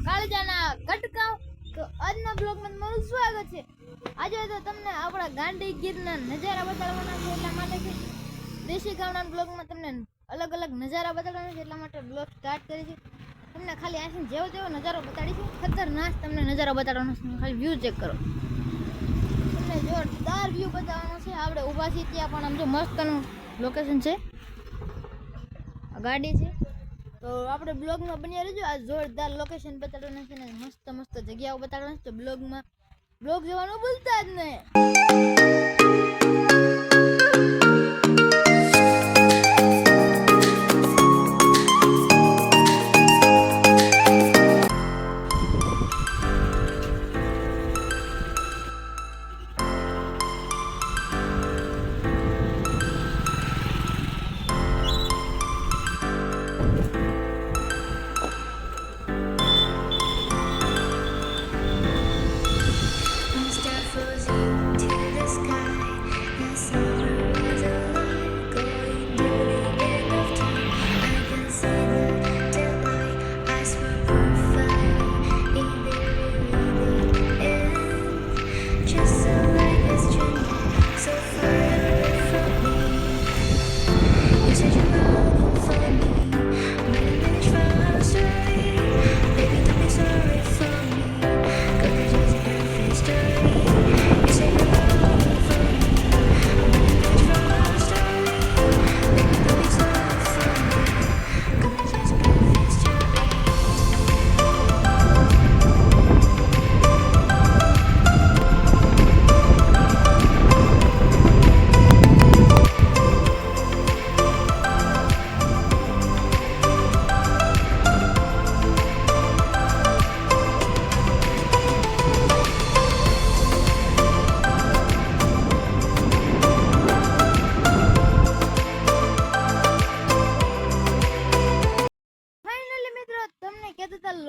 કાળજાના કટકાવ તો આજના બ્લોગમાં તમારું સ્વાગત છે। આજે તો તમને આપણા ગાંડી ગીરના નજારા બતાડવાના છે, એટલા માટે કે દેશી ગામડાના બ્લોગમાં તમને અલગ અલગ નજારા બતાડવાના છે, એટલા માટે બ્લોગ સ્ટાર્ટ કરી છે। તમને ખાલી આથી જેવો તેવો નજારો બતાડીશું, ખતરનાક તમને નજારો બતાડવાનો છે। ખાલી વ્યૂ ચેક કરો, તમને જોરદાર વ્યૂ બતાવવાનો છે। આપણે ઊભા છીએ ત્યાં પણ આમ જો મસ્તનું લોકેશન છે, ગાડી છે, તો આપણે બ્લોગમાં બન્યા રહેજો। આ જોરદાર લોકેશન બતાડવાના છે ને મસ્ત મસ્ત જગ્યાઓ બતાડવાના છે, તો બ્લોગ જોવાનું ભૂલતા જ નહીં।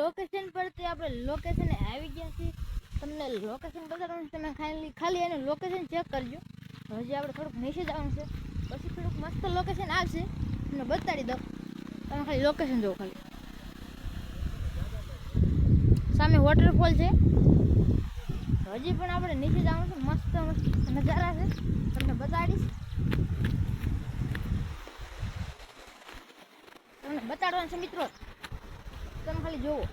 લોકેશન પરથી આપણે લોકેશન આવી ગયા છીએ, તમને લોકેશન બતાવવાનું છે, તમે ખાલી એનું લોકેશન ચેક કરજો। હજી આપણે થોડુંક નીચે જવાનું છે, પછી થોડુંક મસ્ત લોકેશન આવશે, તમને બતાડી દઉં। તમે ખાલી લોકેશન જુઓ, ખાલી સામે વોટરફોલ છે, હજી પણ આપણે નીચે જવાનું છે, મસ્ત મસ્ત નજારા છે, તમને બતાડીશ। તમને બતાડવાનું છે મિત્રો, તમે ખાલી જોવો,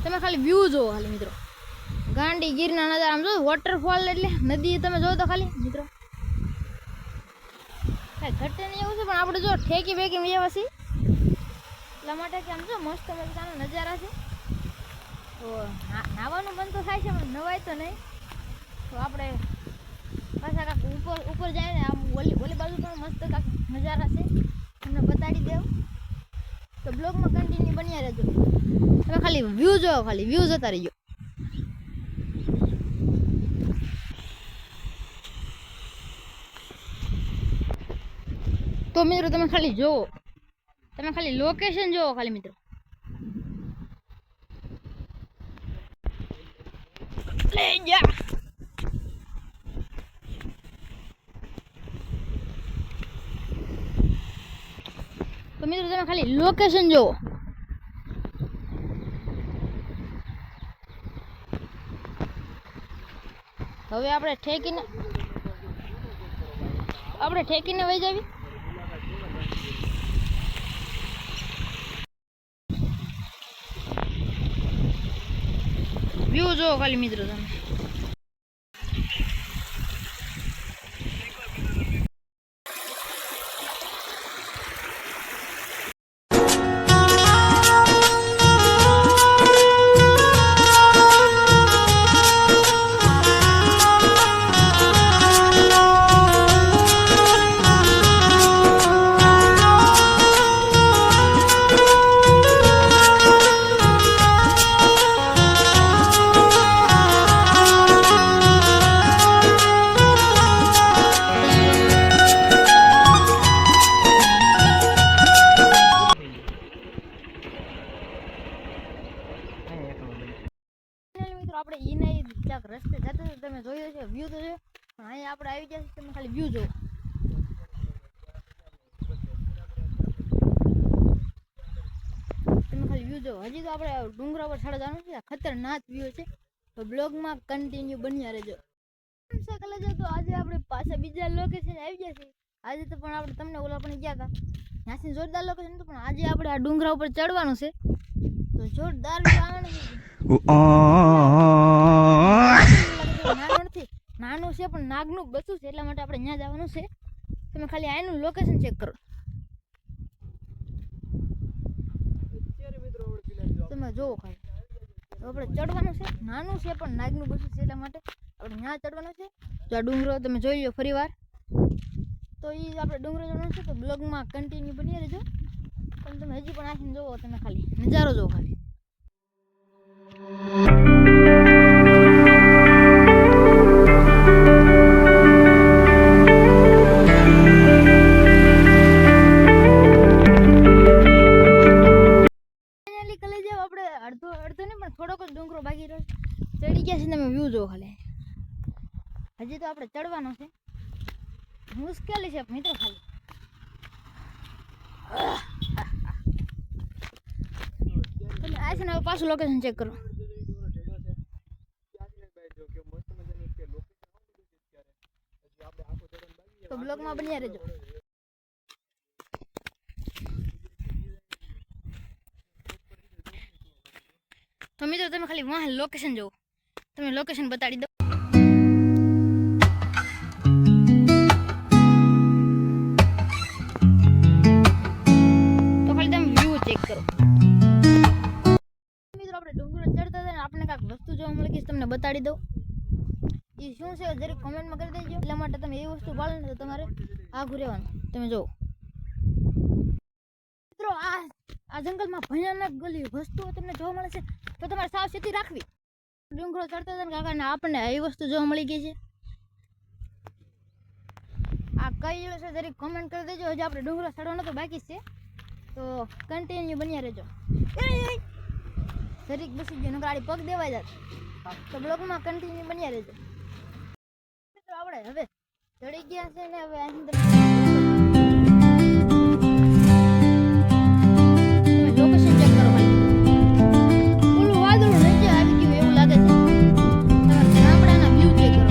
તમે ખાલી વ્યૂ જોવો ખાલી મિત્રો, ગાંડી ગીરના નજારા આમ જો વોટરફોલ એટલે નદી તમે જોવો તો ખાલી મિત્રો કાંઈ ઘટે નહીં એવું છે, પણ આપણે જો ઠેકી બેકી વ્યવસ્થા છીએ એટલા માટે કે આમ જો મસ્ત મજાના નજારા છે। તો નાવાનું મન તો થાય છે, પણ નવાય તો નહીં, તો આપણે પાછા કાંક ઉપર જાય ને આમ ઓલી બાજુ પણ મસ્ત કાંક નજારા છે, તમને બતાડી દેવું, તો બ્લોગમાં કન્ટિન્યુ બન્યા રહેજો। તમે ખાલી વ્યૂ જોવો, ખાલી વ્યૂ જોતા રહીજો। તો મિત્રો તમે ખાલી જોવો, તમે ખાલી લોકેશન જોવો ખાલી મિત્રો, લે જા। તો મિત્રો તમે ખાલી લોકેશન જોવો, હવે આપણે ઠેકીને વહી જાવી। વ્યૂ જોવો ખાલી મિત્રો તમે, આપણે ઈને ક્યાંક રસ્તે જતા હતા, તમે જોયો છે, વ્યૂ તો જોયો, પણ અહીંયા આપણે આવી ગયા છે, તમે ખાલી વ્યૂ જોવો। હજી તો આપણે ડુંગરા પર ચડવા જવાનું છે. આ ખતરનાક વ્યૂ છે, તો બ્લોગમાં કન્ટિન્યુ બન્યા રહેજો. તો આજે આપણે પાછા બીજા લોકેશન આવી ગયા છે. આજે તો પણ આપણે તમને ઓલા પણ ગયા હતા, ત્યાંથી જોરદાર લોકેશન હતું, પણ આજે આપણે આ ડુંગરા ઉપર ચડવાનું છે. તો જોરદાર આવવાનું છે. નાનું નથી, નાનું છે પણ નાગનું બચું છે, એટલા માટે આપણે ત્યાં જવાનું છે. તમે ખાલી આનું લોકેશન ચેક કરો. તમે જોવો ખાલી, તો આપણે ચડવાનું છે. નાનું છે પણ નાગનું બચું છે, એટલા માટે આપણે ત્યાં ચડવાનું છે. તો આ ડુંગરો તમે જોઈ લો ફરી વાર. તો એ આપણે ડુંગરો ચડવાનું છે, તો બ્લોગમાં કન્ટિન્યુ બની રહેજો. પણ તમે હજી પણ આખીને જોવો, તમે ખાલી નજારો જોવો ખાલી. અડધો નહીં પણ થોડોક જ ડુંગરો બાકી રહ્યો, ચડી ગયા છે. તમે વ્યૂ જોવો ખાલી. હજી તો આપણે ચડવાનો છે, મુશ્કેલી છે મિત્રો. ખાલી તમે આ છે ને પાછું લોકેશન ચેક કરો. તો બ્લોગમાં બન્યા રહેજો. તો મિત્રો તમે ખાલી વાહ લોકેશન જોવો, તમે લોકેશન બતાડી દો. તો ખાલી તમે વ્યૂ ચેક કરો. મિત્રો આપણે ડુંગરો ચડતા હતા ને આપણને કાંઈક વસ્તુ જોવા મળે કે તમને બતાડી દઉં. એ શું છે જરીક કોમેન્ટમાં કરી દેજો. એટલા માટે તમે એ વસ્તુ પાડો ને તો તમારે આઘું રહેવાનું. તમે જુઓ મિત્રો, આ જંગલમાં ભયાનક ગલી વસ્તુઓ તમને જોવા મળે છે, તો તમારે સાવચેતી રાખવી. ડુંગરો ચડતા હતા ને કાકાને આપણને એ વસ્તુ જોવા મળી ગઈ છે. આ કઈ છે જરીક કોમેન્ટ કરી દેજો. હજી આપણે ડુંગરો ચડવાનો તો બાકી છે, તો કન્ટિન્યુ બન્યા રહેજો. જરીક બેસી ગયો નકર આડી પગ દેવાઈ જાત, તો બ્લોગમાં કન્ટિન્યુ બન્યા રહેજો. મિત્રો આપણે હવે ચડી ગયા છે ને હવે અંદર લોકેશન ચેક કરો. પેલું વાદળું નીચે આવી ગયું એવું લાગે છે. ગામડાના વ્યૂ ચેક કરો.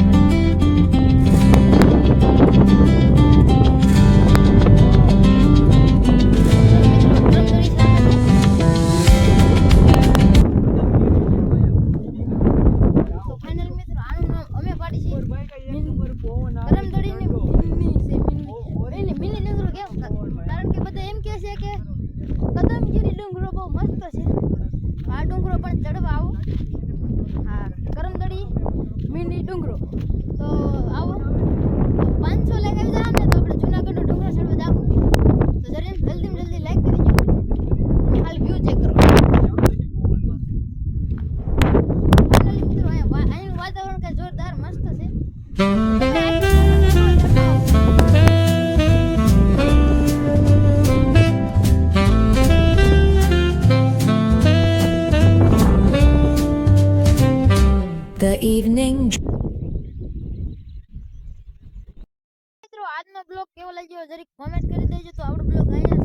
તો ફાઇનલ મિત્રો આનું નામ અમે પાડી છે કરમદડીની મિની ડુંગરો કેમ, કારણ કે બધા એમ કહે છે કે કદમગીરી ડુંગરો બહુ મસ્ત છે. આ ડુંગરો પણ ચડવા આવો. હા, કરમદડી મિની ડુંગરો. તો આવો, તો 500 લાઈક આવી જાય ને તો આપણે જુનાગઢનો ડુંગરો ચડવા જાવ. તો જલ્દી લાઈક કરી દો. ખાલી વ્યૂ ચેક કરો. ફાઇનલી મિત્રો અહીંનું વાતાવરણ કઈ જોરદાર મસ્ત છે. The evening. મિત્રો આજનો બ્લોગ કેવો લાગ્યો જરીક કોમેન્ટ કરી દેજો. તો આપણો બ્લોગ અહીંયા